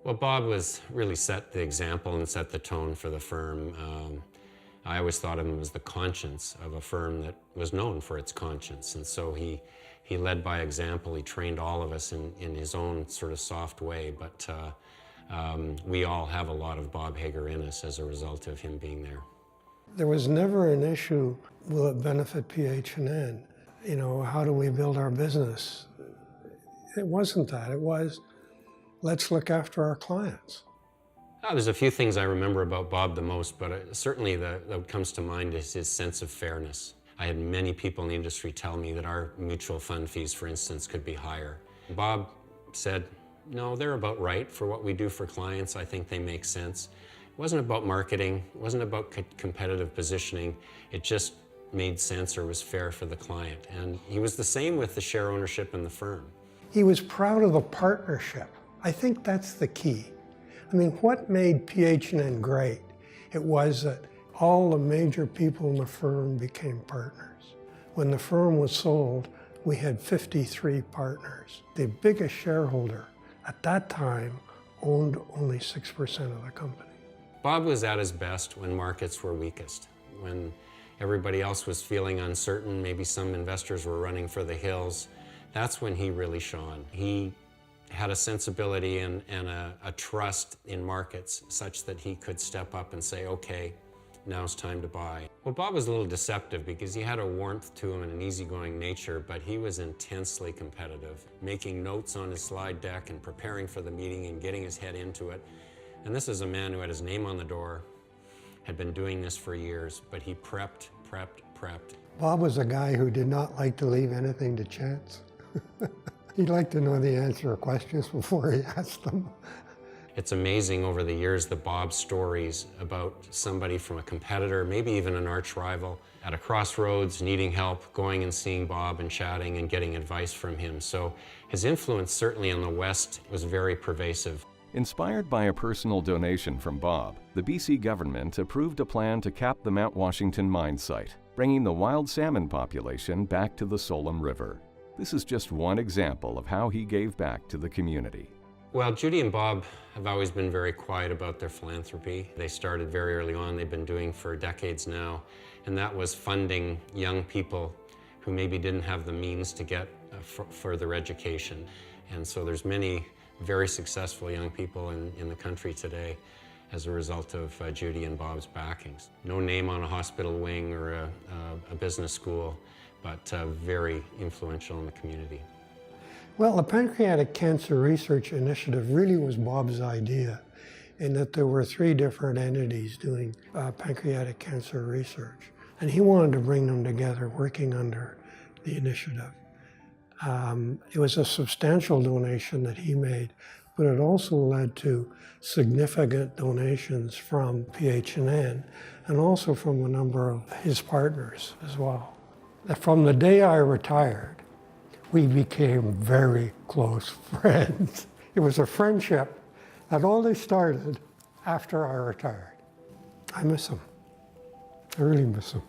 Well, Bob really set the example and set the tone for the firm. I always thought of him as the conscience of a firm that was known for its conscience. And so he led by example. He trained all of us in his own sort of soft way. But we all have a lot of Bob Hager in us as a result of him being there. There was never an issue, will it benefit PH&N? You know, how do we build our business? It wasn't that. It was, let's look after our clients. There's a few things I remember about Bob the most, but certainly that comes to mind is his sense of fairness. I had many people in the industry tell me that our mutual fund fees, for instance, could be higher. Bob said, no, they're about right for what we do for clients. I think they make sense. It wasn't about marketing. It wasn't about competitive positioning. It just made sense or was fair for the client. And he was the same with the share ownership in the firm. He was proud of the partnership. I think that's the key. I mean, what made PH&N great? It was that all the major people in the firm became partners. When the firm was sold, we had 53 partners. The biggest shareholder at that time owned only 6% of the company. Bob was at his best when markets were weakest, when everybody else was feeling uncertain, maybe some investors were running for the hills. That's when he really shone. He had a sensibility and a trust in markets such that he could step up and say, okay, now's time to buy. Well, Bob was a little deceptive because he had a warmth to him and an easygoing nature, but he was intensely competitive, making notes on his slide deck and preparing for the meeting and getting his head into it. And this is a man who had his name on the door, had been doing this for years, but he prepped. Bob was a guy who did not like to leave anything to chance. He'd like to know the answer to questions before he asked them. It's amazing over the years the Bob stories about somebody from a competitor, maybe even an arch rival, at a crossroads, needing help, going and seeing Bob and chatting and getting advice from him. So his influence certainly in the West was very pervasive. Inspired by a personal donation from Bob, the BC government approved a plan to cap the Mount Washington mine site, bringing the wild salmon population back to the Solom River. This is just one example of how he gave back to the community. Well, Judy and Bob have always been very quiet about their philanthropy. They started very early on. They've been doing for decades now, and that was funding young people who maybe didn't have the means to get further education. And so there's many very successful young people in the country today as a result of Judy and Bob's backings. No name on a hospital wing or a business school, but very influential in the community. Well, the Pancreatic Cancer Research Initiative really was Bob's idea, in that there were 3 different entities doing pancreatic cancer research. And he wanted to bring them together, working under the initiative. It was a substantial donation that he made, but it also led to significant donations from PH&N and also from a number of his partners as well. From the day I retired, we became very close friends. It was a friendship that only started after I retired. I miss him. I really miss him.